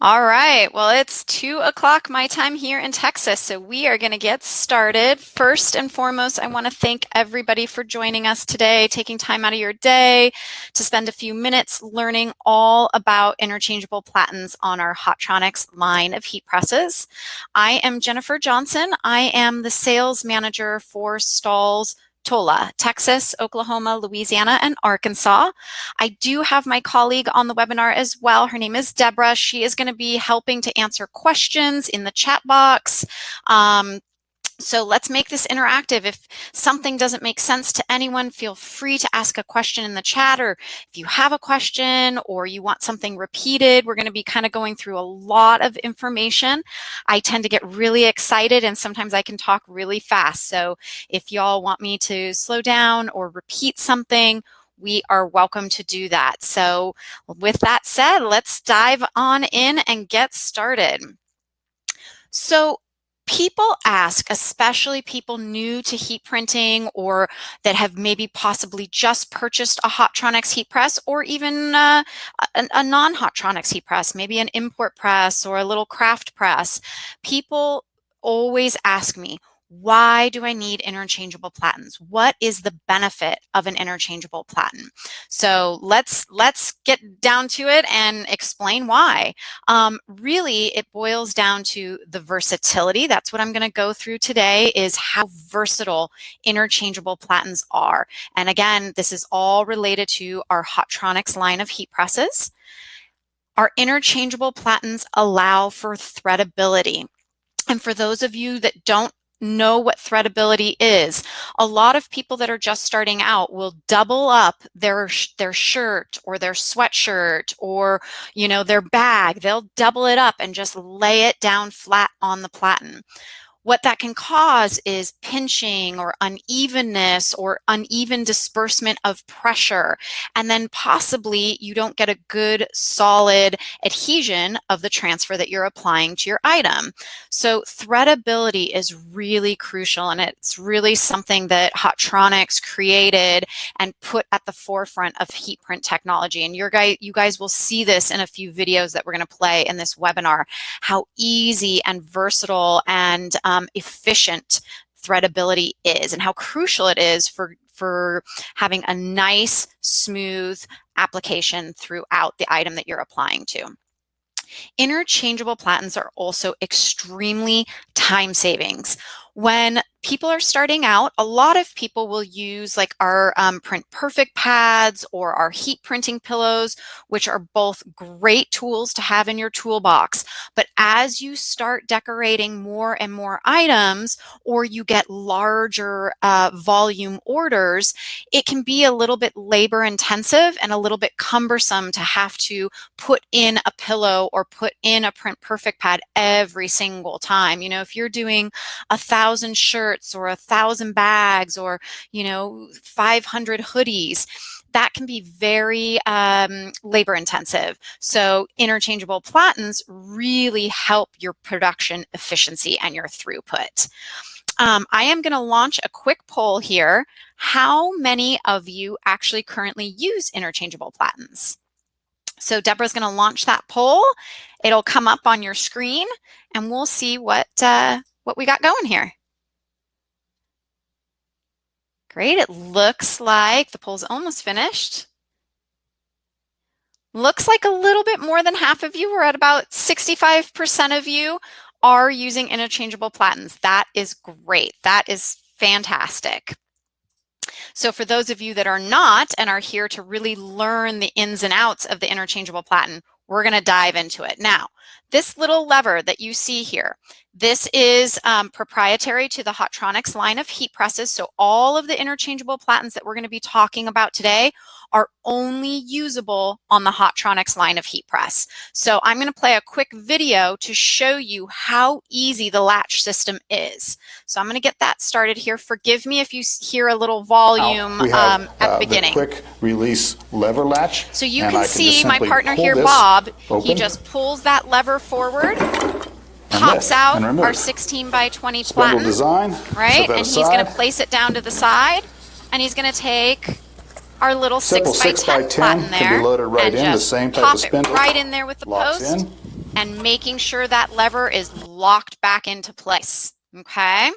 All right. Well, it's 2 o'clock my time here in Texas, so we are going to get started. First and foremost, I want to thank everybody for joining us today, taking time out of your day to spend a few minutes learning all about interchangeable platens on our Hotronix line of heat presses. I am Jennifer Johnson. I am the sales manager for Stahls, Tola, Texas, Oklahoma, Louisiana, and Arkansas. I do have my colleague on the webinar as well. Her name is Deborah. She is going to be helping to answer questions in the chat box. So let's make this interactive. If something doesn't make sense to anyone, feel free to ask a question in the chat, or if you have a question or you want something repeated, we're going to be kind of going through a lot of information. I tend to get really excited and sometimes I can talk really fast. So if y'all want me to slow down or repeat something, we are welcome to do that. So with that said, let's dive on in and get started. So people ask, especially people new to heat printing or that have maybe possibly just purchased a Hotronix heat press, or even a non-Hotronix heat press, maybe an import press or a little craft press. People always ask me, why do I need interchangeable platens? What is the benefit of an interchangeable platen? So let's get down to it and explain why. Really, it boils down to the versatility. That's what I'm going to go through today, is how versatile interchangeable platens are. And again, this is all related to our Hotronix line of heat presses. Our interchangeable platens allow for threadability. And for those of you that don't know what threadability is, a lot of people that are just starting out will double up their shirt or their sweatshirt or their bag. They'll double it up and just lay it down flat on the platen. What that can cause is pinching or unevenness or uneven disbursement of pressure. And then possibly you don't get a good solid adhesion of the transfer that you're applying to your item. So threadability is really crucial, and it's really something that Hotronix created and put at the forefront of heat print technology. And you guys will see this in a few videos that we're going to play in this webinar, how easy and versatile and efficient threadability is, and how crucial it is for having a nice, smooth application throughout the item that you're applying to. Interchangeable platens are also extremely time savings. When people are starting out, a lot of people will use like our Print Perfect pads or our heat printing pillows, which are both great tools to have in your toolbox. But as you start decorating more and more items, or you get larger volume orders, it can be a little bit labor intensive and a little bit cumbersome to have to put in a pillow or put in a Print Perfect pad every single time. If you're doing 1,000 shirts or 1,000 bags or 500 hoodies, that can be very labor intensive. So interchangeable platens really help your production efficiency and your throughput. I am going to launch a quick poll here. How many of you actually currently use interchangeable platens? So Deborah's going to launch that poll. It'll come up on your screen, and we'll see what we got going here. Great. It looks like the poll's almost finished. Looks like a little bit more than half of you. We're at about 65% of you are using interchangeable platens. That is great. That is fantastic. So for those of you that are not and are here to really learn the ins and outs of the interchangeable platen, we're going to dive into it. Now, this little lever that you see here, this is proprietary to the Hotronix line of heat presses. So all of the interchangeable platens that we're going to be talking about today are only usable on the Hotronix line of heat press. So I'm going to play a quick video to show you how easy the latch system is. So I'm going to get that started here. Forgive me if you hear a little volume at the beginning. The quick release lever latch. So you can see my partner here, Bob, he just pulls that lever forward, pops out our 16 by 20 platen, right? And he's going to place it down to the side, and he's going to take our little 6 by 10 platen there and just pop it right in there with the post. and making sure that lever is locked back into place, okay?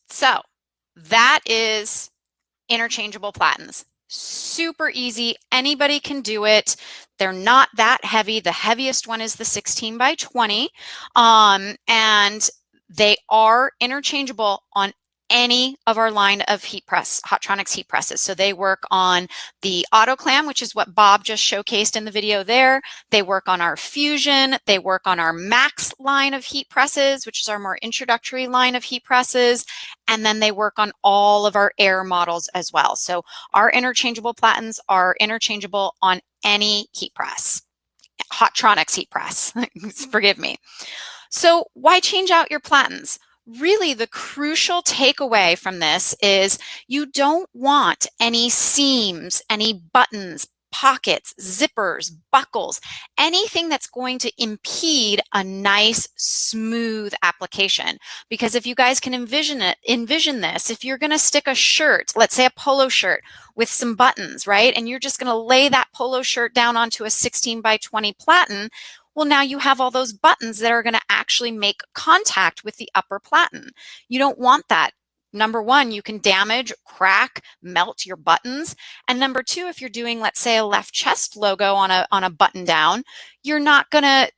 So that is interchangeable platens. Super easy, anybody can do it. They're not that heavy. The heaviest one is the 16 by 20, and they are interchangeable on any of our line of heat press, Hotronix heat presses. So they work on the autoclam, which is what Bob just showcased in the video there. They work on our Fusion. They work on our Max line of heat presses, which is our more introductory line of heat presses. And then they work on all of our Air models as well. So our interchangeable platens are interchangeable on any heat press, Hotronix heat press, forgive me. So why change out your platens? Really, the crucial takeaway from this is you don't want any seams, any buttons, pockets, zippers, buckles, anything that's going to impede a nice, smooth application. Because if you guys can envision this, if you're going to stick a shirt, let's say a polo shirt with some buttons, right? And you're just going to lay that polo shirt down onto a 16 by 20 platen, well, now you have all those buttons that are going to actually make contact with the upper platen. You don't want that. Number one, you can damage, crack, melt your buttons. And number two, if you're doing, let's say, a left chest logo on a button down, you're not going to,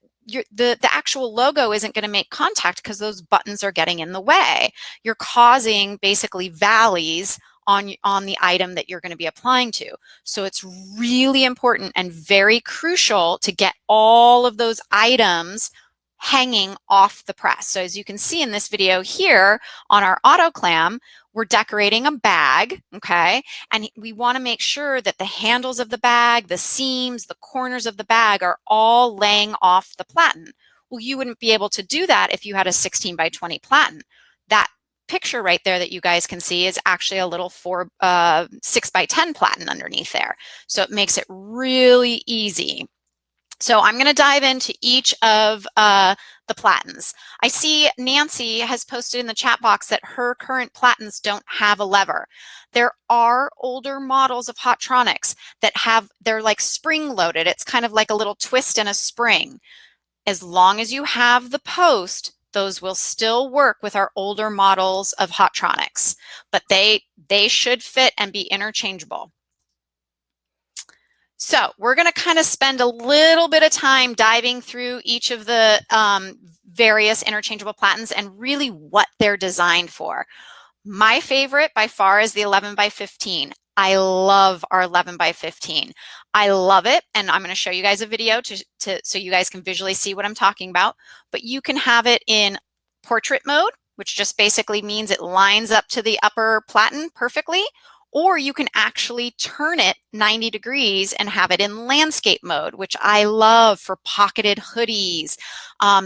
the actual logo isn't going to make contact because those buttons are getting in the way. You're causing basically valleys on the item that you're going to be applying to. So it's really important and very crucial to get all of those items hanging off the press. So as you can see in this video here on our autoclam, we're decorating a bag, okay? And we want to make sure that the handles of the bag, the seams, the corners of the bag are all laying off the platen. Well, you wouldn't be able to do that if you had a 16 by 20 platen. That picture right there that you guys can see is actually a little 6 by 10 platen underneath there. So it makes it really easy. So I'm going to dive into each of the platens. I see Nancy has posted in the chat box that her current platens don't have a lever. There are older models of Hotronix that they're like spring loaded. It's kind of like a little twist and a spring. As long as you have the post, those will still work with our older models of Hotronix, but they should fit and be interchangeable. So we're going to kind of spend a little bit of time diving through each of the various interchangeable platens and really what they're designed for. My favorite by far is the 11 by 15. I love our 11 by 15. I love it, and I'm going to show you guys a video so you guys can visually see what I'm talking about. But you can have it in portrait mode, which just basically means it lines up to the upper platen perfectly, or you can actually turn it 90 degrees and have it in landscape mode, which I love for pocketed hoodies,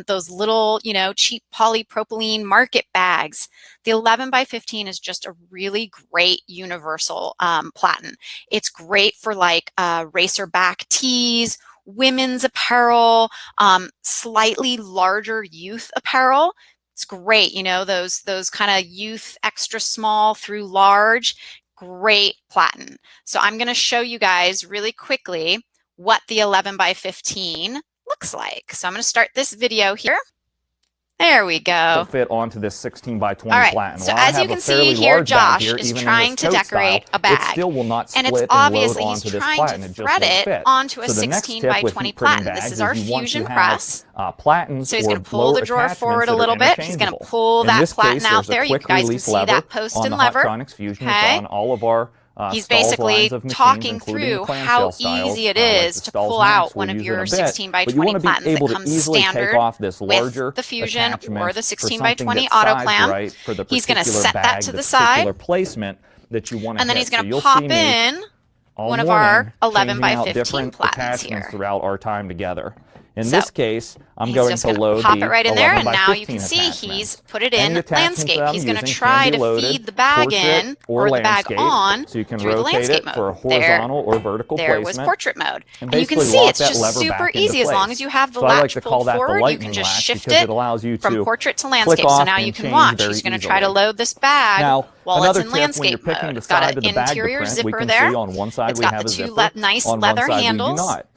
those little, cheap polypropylene market bags. The 11 by 15 is just a really great universal platen. It's great for like racer back tees, women's apparel, slightly larger youth apparel. It's great, those kind of youth extra small through large. Great platen. So I'm going to show you guys really quickly what the 11 by 15 looks like. So I'm going to start this video here. There we go. Fit onto this 16 by 20 All right. platen. So While I as you have can a fairly see here, large bag Josh here, is even in trying this to tote decorate style, a bag. It still will not split And it's and obviously load he's onto this trying platen. to It just thread won't it fit. onto a So the next 16 tip by with 20 heat printing platen. bags This is our you want Fusion to have press. Platens So he's or going to pull the drawer attachments forward a that are little bit. He's going to interchangeable. pull In that this platen case, out there's a there. You quick guys can release see lever that post on and the lever. Hotronix Fusion. Okay. It's on all of our He's Stahls basically lines of machines, talking including through the clamshell how styles, easy it like is the to Stahls pull Max. out We'll one of use it your a bit, 16 by but you 20 want to be platens that able to comes easily take standard off this with larger the Fusion or attachment the for 16 by something 20 that's auto sized clam. right for the He's going to particular set that bag, to the the side, particular placement that you want to and then hit. he's going to you'll pop see me in all one of morning our 11 changing by out 15 different platens attachments here. throughout our time together. In So this case, I'm he's going just to going to load pop the it right in there, 11 and by now you 15 can see attachments. he's put it Any in attachments landscape. that I'm He's going to using try can be to loaded feed the bag portrait in or the bag landscape, on so you can through the rotate landscape it mode. for a horizontal or vertical There was placement. portrait mode. And And you can basically see lock it's that just lever super back into easy. As long place. as you have the So I like latch to pulled call that the forward, you lightning can just latch shift because it it allows you from to portrait to click landscape. So off now you and can change watch. very He's going to easily. try to load this bag Now, while it's another in tip when you're landscape picking mode. the It's got side an of the bag to interior print, we zipper can there. see on one side It's we got have the a two zipper, nice on one leather side we do handles. not.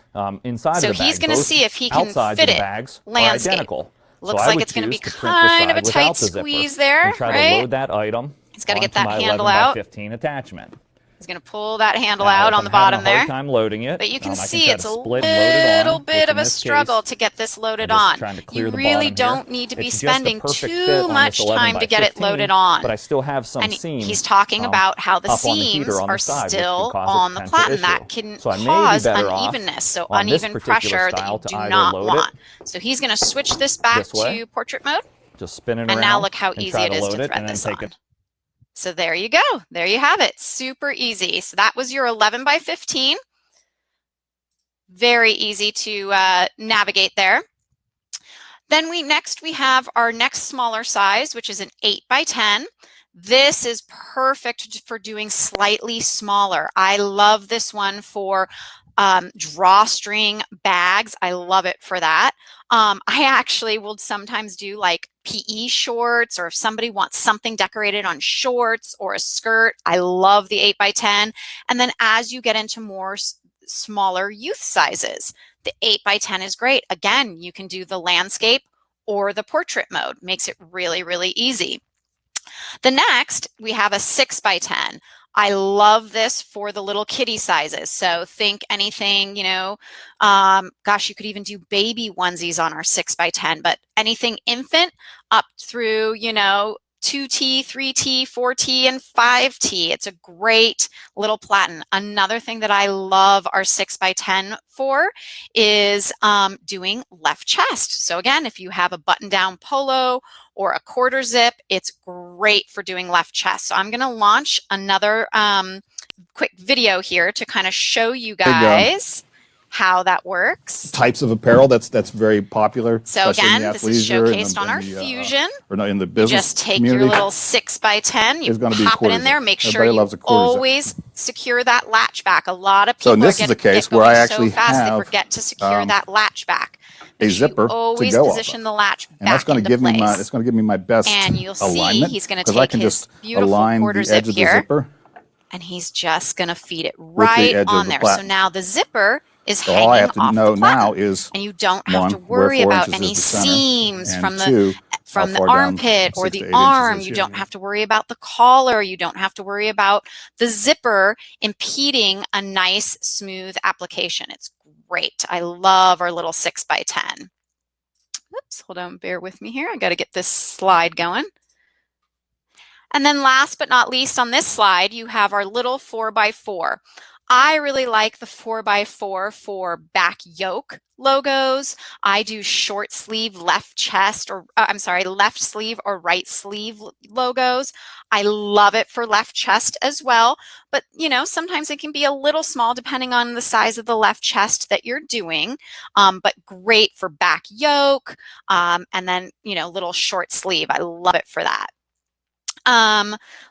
inside So of the bag. he's going to Both see if he can outsides fit of the it. bags are Landscape. identical. Looks so I like would it's going to be choose to print the kind of a side tight without the squeeze zipper there, and try right? to load that item He's got to get onto that my handle 11 by out. 15 attachment. He's going to pull that handle Now, out if on I'm the having bottom a hard there. time loading it, But you can I see try it's to a split and load it little on, bit which of in a this struggle case, to get this loaded I'm just on. trying to clear You the really bottom here. don't need to be It's just a spending perfect too fit on this much 11 time by to get it 15, loaded on. but I still have some And seams he's talking about how the up on the heater seams on the are side, which could still cause a on the potential platen. issue. That can So I may be cause better off unevenness, so on this uneven particular pressure that style you to do either not load want. it So he's going to switch this back this way, to portrait mode. just spin it And around, now look how and easy try it to is load to it, thread and then this take on. it. So there you go. There you have it. Super easy. So that was your 11 by 15. Very easy to navigate there. Then next we have our next smaller size, which is an 8 by 10. This is perfect for doing slightly smaller. I love this one for drawstring bags. I love it for that. I actually will sometimes do like PE shorts, or if somebody wants something decorated on shorts or a skirt, I love the 8 by 10. And then as you get into more smaller youth sizes, the 8 by 10 is great. Again, you can do the landscape or the portrait mode. Makes it really, really easy. The next, we have a 6 by 10. I love this for the little kitty sizes. So think anything, you know, gosh, you could even do baby onesies on our 6 by 10, but anything infant up through, you know, 2T, 3T, 4T, and 5T. It's a great little platen. Another thing that I love our 6 by 10 for is doing left chest. So again, if you have a button-down polo or a quarter zip, it's great for doing left chest. So I'm going to launch another quick video here to kind of show you guys how that works. Types of apparel that's very popular. So again, this is showcased on our Fusion. Or no, in the business You just take community. your little 6 by 10, you pop it in there, make sure you always secure that latch back. A lot of people this is the case where I actually so fast have they forget to secure that latch back. a zipper always to go position the latch back and that's going to give place. me my it's going to give me my best and you'll alignment, see he's going to because I take can his just beautiful align quarter the zip edge of the here, zipper and he's just going to feed it the right edge on of the there. So platen. now the zipper is So hanging all I have to off know the now platen, is, and you don't have to one, where worry 4 about inches any is the center, seams and from two, how the far down armpit or 6 to the 8 inches arm. is. You don't have to worry about the collar. You don't have to worry about the zipper impeding a nice, smooth application. It's great. I love our little 6 by 10. Oops, hold on, bear with me here. I got to get this slide going. And then last but not least on this slide, you have our little 4 by 4. I really like the 4 by 4 for back yoke logos. I do short sleeve, left chest, or left sleeve or right sleeve logos. I love it for left chest as well. But, you know, sometimes it can be a little small depending on the size of the left chest that you're doing, but great for back yoke. And then, you know, little short sleeve. I love it for that.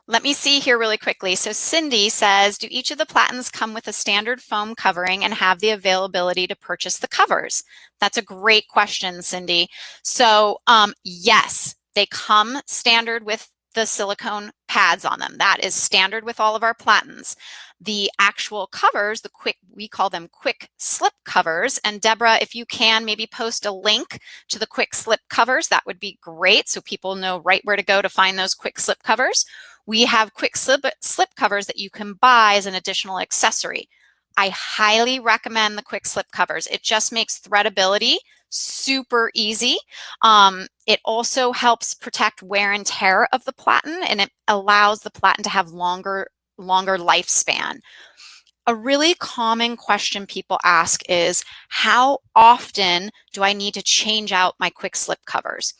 Let me see here really quickly. So Cindy says, do each of the platens come with a standard foam covering and have the availability to purchase the covers? That's a great question, Cindy. So yes, they come standard with the silicone pads on them. That is standard with all of our platens. The actual covers, we call them quick slip covers. And Deborah, if you can maybe post a link to the quick slip covers, that would be great, so people know right where to go to find those quick slip covers. We have quick slip covers that you can buy as an additional accessory. I highly recommend the quick slip covers. It just makes threadability super easy. It also helps protect wear and tear of the platen, and it allows the platen to have longer lifespan. A really common question people ask is, how often do I need to change out my quick slip covers?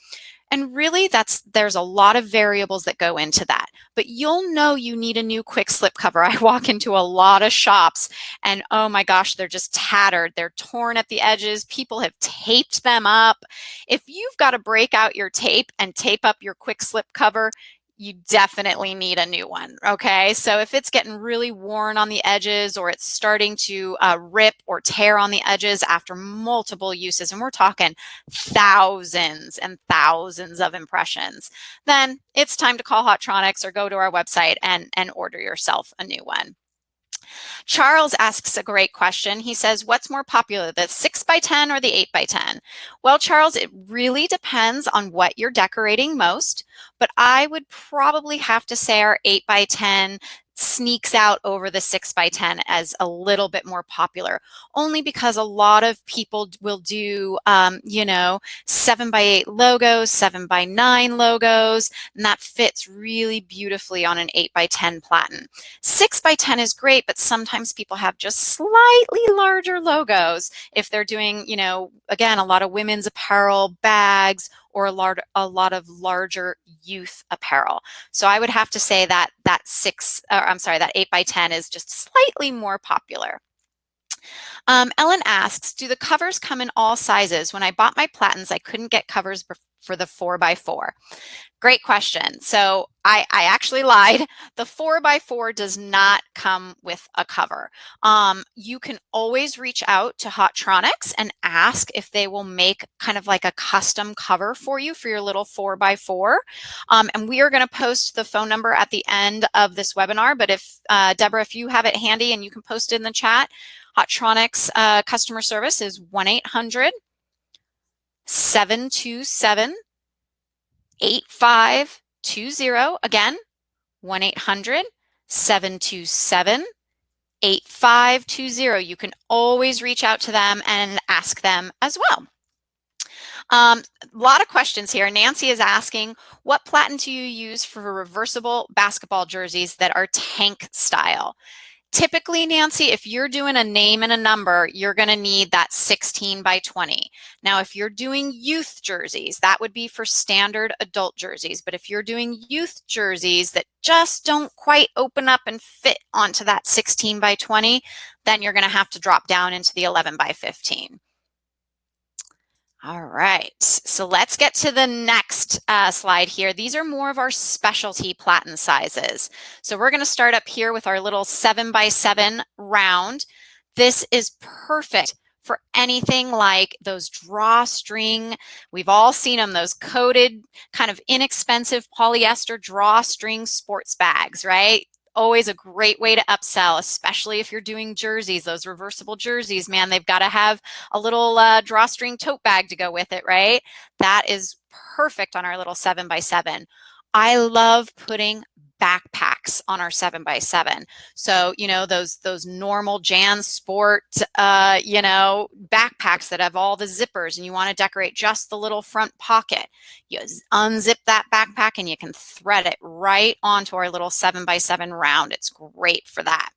And really, there's a lot of variables that go into that. But you'll know you need a new quick slip cover. I walk into a lot of shops and oh my gosh, they're just tattered. They're torn at the edges. People have taped them up. If you've got to break out your tape and tape up your quick slip cover, you definitely need a new one, okay? So if it's getting really worn on the edges, or it's starting to rip or tear on the edges after multiple uses, and we're talking thousands and thousands of impressions, then it's time to call Hotronix or go to our website and order yourself a new one. Charles asks a great question. He says, what's more popular, the 6x10 or the 8x10? Well, Charles, it really depends on what you're decorating most, but I would probably have to say our 8x10 sneaks out over the 6x10 as a little bit more popular, only because a lot of people will do, 7x8 logos, 7x9 logos, and that fits really beautifully on an 8x10 platen. 6x10 is great, but sometimes people have just slightly larger logos if they're doing, again, a lot of women's apparel, bags, or a lot of larger youth apparel. So I would have to say that that 8x10 is just slightly more popular. Ellen asks, do the covers come in all sizes? When I bought my Platens, I couldn't get covers for the 4x4. Great question. So I actually lied. The 4x4 does not come with a cover. You can always reach out to Hotronix and ask if they will make kind of like a custom cover for you for your little 4x4. And we are going to post the phone number at the end of this webinar. But if, Deborah, if you have it handy and you can post it in the chat, Hotronix customer service is 1-800-727 8520. Again, 1-800-727-8520. You can always reach out to them and ask them as well. A lot of questions here. Nancy is asking, what platen do you use for reversible basketball jerseys that are tank style? Typically, Nancy, if you're doing a name and a number, you're going to need that 16x20. Now, if you're doing youth jerseys, that would be for standard adult jerseys. But if you're doing youth jerseys that just don't quite open up and fit onto that 16x20, then you're going to have to drop down into the 11x15. All right, so let's get to the next slide here. These are more of our specialty platen sizes. So we're going to start up here with our little 7x7 round. This is perfect for anything like those drawstring. We've all seen them, those coated, kind of inexpensive polyester drawstring sports bags, right? Always a great way to upsell, especially if you're doing jerseys, those reversible jerseys, man, they've got to have a little drawstring tote bag to go with it, right? That is perfect on our little 7x7. I love putting backpacks on our 7x7. So, those normal Jan Sport, backpacks that have all the zippers and you want to decorate just the little front pocket. You unzip that backpack and you can thread it right onto our little 7x7 round. It's great for that.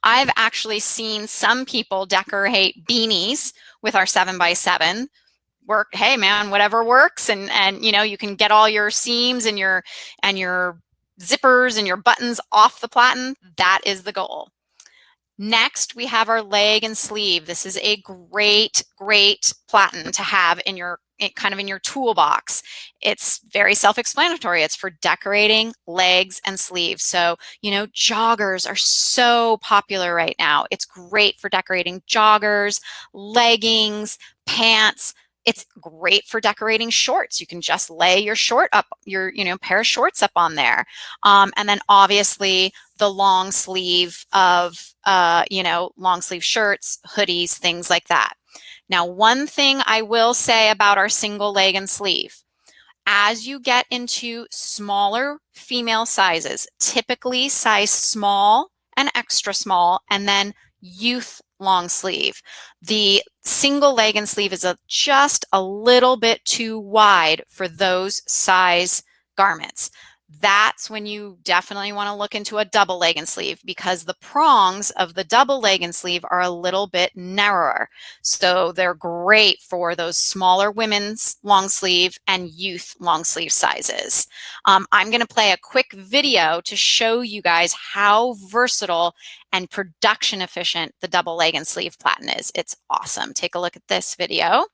I've actually seen some people decorate beanies with our 7x7. Hey man, whatever works, and you can get all your seams and your zippers and your buttons off the platen. That is the goal. Next, we have our leg and sleeve. This is a great platen to have in your toolbox. It's very self-explanatory. It's for decorating legs and sleeves. So, joggers are so popular right now. It's great for decorating joggers, leggings, pants. It's great for decorating shorts. You can just lay your short up, your pair of shorts up on there. And then obviously the long sleeve of, long sleeve shirts, hoodies, things like that. Now, one thing I will say about our single leg and sleeve, as you get into smaller female sizes, typically size small and extra small, and then youth long sleeve, the single leg and sleeve is just a little bit too wide for those size garments. That's when you definitely want to look into a double leg and sleeve, because the prongs of the double leg and sleeve are a little bit narrower. So they're great for those smaller women's long sleeve and youth long sleeve sizes. I'm going to play a quick video to show you guys how versatile and production efficient the double leg and sleeve platen is. It's awesome. Take a look at this video.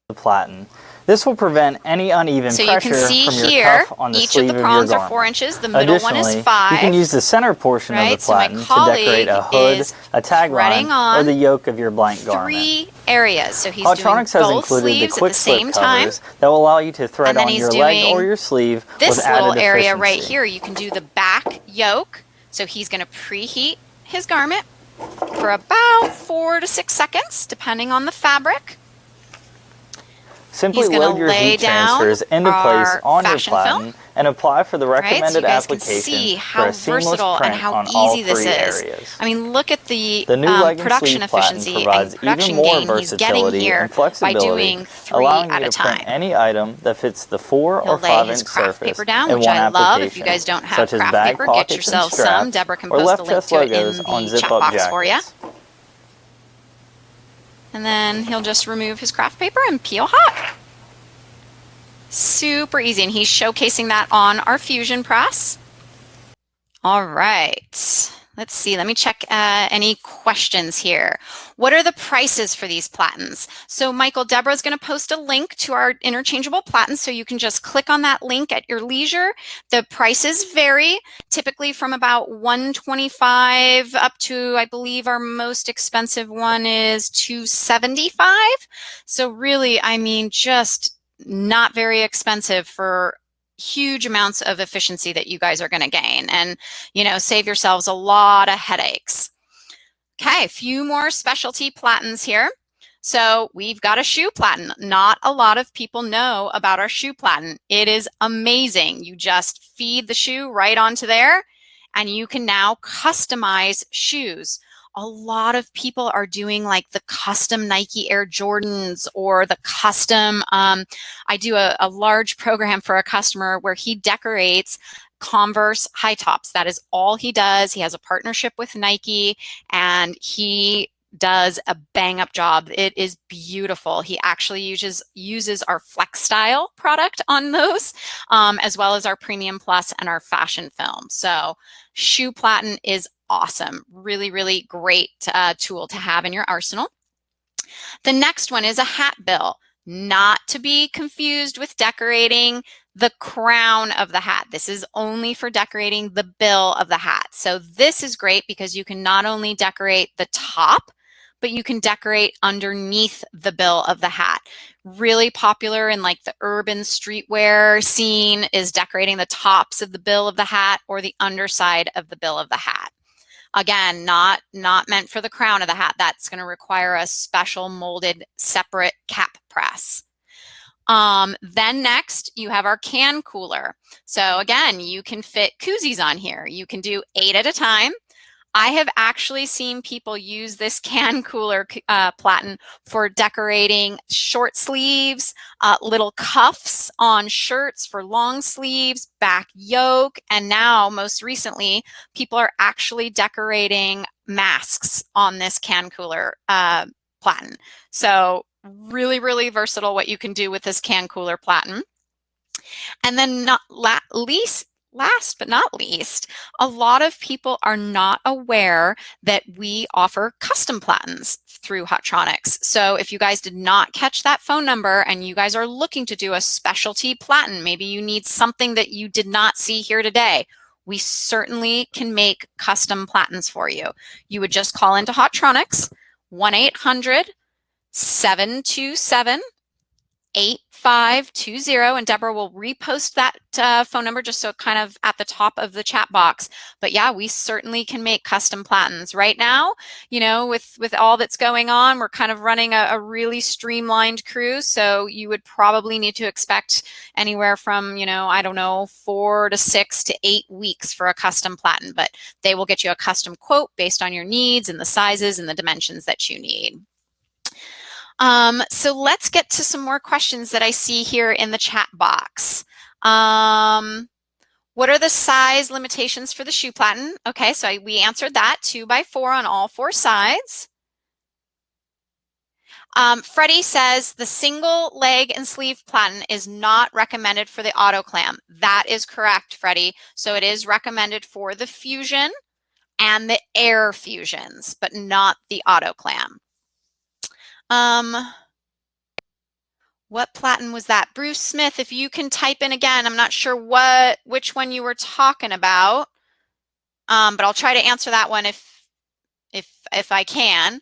The platen. This will prevent any uneven pressure from your cuff on the sleeve of your garment. Each of the prongs are 4 inches. The middle one is 5. You can use the center portion of the platen to decorate a hood, a tagline, or the yoke of your blank garment. 3 areas. So he's Hotronix doing has both included the sleeves quick at the same slip time. covers that will allow you to thread And then on he's your leg doing or your sleeve this with added little area right efficiency. here. You can do the back yoke. So he's going to preheat his garment for about 4 to 6 seconds, depending on the fabric. Simply load your heat transfers into place on your platen and apply for the recommended application for a seamless print on all 3 areas. I mean, look at the new leg and production sleeve platen efficiency provides and production even more gain he's getting versatility here and flexibility, by doing 3 allowing at you a to print time. any item that fits the 4 He'll or lay 5 his inch craft surface paper down, in which one I love. If application, you guys don't have such as craft bag paper, get pockets and yourself some. straps, Deborah can or post the left link chest to it logos in on the chat zip-up box for you. jackets. And then he'll just remove his craft paper and peel hot. Super easy, and he's showcasing that on our Fusion press. All right, let's see. Let me check any questions here. What are the prices for these platens? So Michael, Deborah's going to post a link to our interchangeable platens, so you can just click on that link at your leisure. The prices vary, typically from about $125 up to, I believe our most expensive one is $275. So really, I mean, just not very expensive for huge amounts of efficiency that you guys are going to gain, and save yourselves a lot of headaches. Okay, a few more specialty platens here. So we've got a shoe platen. Not a lot of people know about our shoe platen. It is amazing. You just feed the shoe right onto there, and you can now customize shoes. A lot of people are doing like the custom Nike Air Jordans or the custom, I do a large program for a customer where he decorates Converse high tops. That is all he does. He has a partnership with Nike, and he does a bang up job. It is beautiful. He actually uses our Flex Style product on those, as well as our Premium Plus and our Fashion Film. So shoe platen is awesome. Really, really great tool to have in your arsenal. The next one is a hat bill, not to be confused with decorating the crown of the hat. This is only for decorating the bill of the hat. So this is great because you can not only decorate the top, but you can decorate underneath the bill of the hat. Really popular in like the urban streetwear scene is decorating the tops of the bill of the hat or the underside of the bill of the hat. Again, not meant for the crown of the hat. That's going to require a special molded separate cap press. Then next, you have our can cooler. So again, you can fit koozies on here. You can do 8 at a time. I have actually seen people use this can cooler platen for decorating short sleeves, little cuffs on shirts for long sleeves, back yoke, and now most recently, people are actually decorating masks on this can cooler platen. So really, really versatile what you can do with this can cooler platen. And then last but not least, a lot of people are not aware that we offer custom platens through Hotronix. So if you guys did not catch that phone number and you guys are looking to do a specialty platen, maybe you need something that you did not see here today, we certainly can make custom platens for you. You would just call into Hotronix, 1-800-727-8520, and Deborah will repost that phone number just so kind of at the top of the chat box. But yeah, we certainly can make custom platens. Right now, with all that's going on, we're kind of running a really streamlined crew. So you would probably need to expect anywhere from, I don't know, 4 to 6 to 8 weeks for a custom platen, but they will get you a custom quote based on your needs and the sizes and the dimensions that you need. So let's get to some more questions that I see here in the chat box. What are the size limitations for the shoe platen? Okay, so we answered that, 2x4 on all 4 sides. Freddie says the single leg and sleeve platen is not recommended for the auto clam. That is correct, Freddie. So it is recommended for the Fusion and the Air Fusions, but not the auto clam. What platen was that? Bruce Smith, if you can type in again, I'm not sure which one you were talking about, but I'll try to answer that one if I can.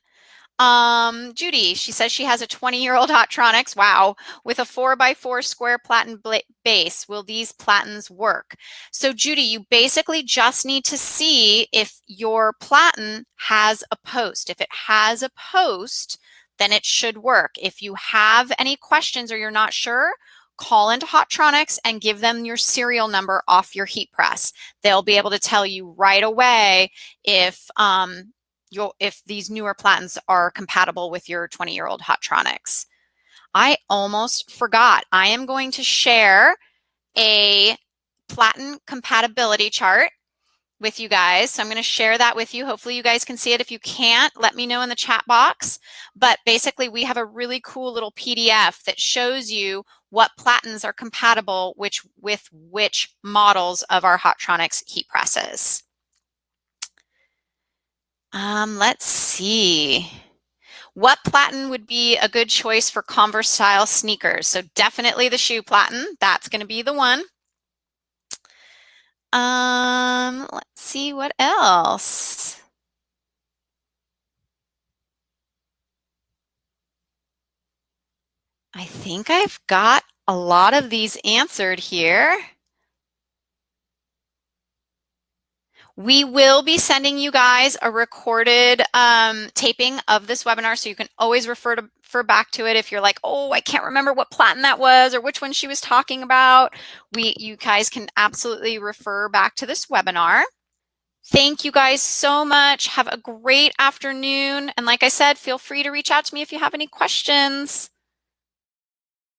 Judy, she says she has a 20-year-old Hotronix, wow, with a 4x4 square platen base. Will these platens work? So Judy, you basically just need to see if your platen has a post. If it has a post, then it should work. If you have any questions or you're not sure, call into Hotronix and give them your serial number off your heat press. They'll be able to tell you right away if these newer platens are compatible with your 20-year-old Hotronix. I almost forgot. I am going to share a platen compatibility chart with you guys. So I'm going to share that with you. Hopefully you guys can see it. If you can't, let me know in the chat box. But basically we have a really cool little PDF that shows you what platens are compatible with which models of our Hotronix heat presses. Let's see. What platen would be a good choice for Converse style sneakers? So definitely the shoe platen. That's going to be the one. Let's see what else. I think I've got a lot of these answered here. We will be sending you guys a recorded taping of this webinar, so you can always refer back to it if you're like, oh, I can't remember what platen that was or which one she was talking about. You guys can absolutely refer back to this webinar. Thank you guys so much. Have a great afternoon. And like I said, feel free to reach out to me if you have any questions.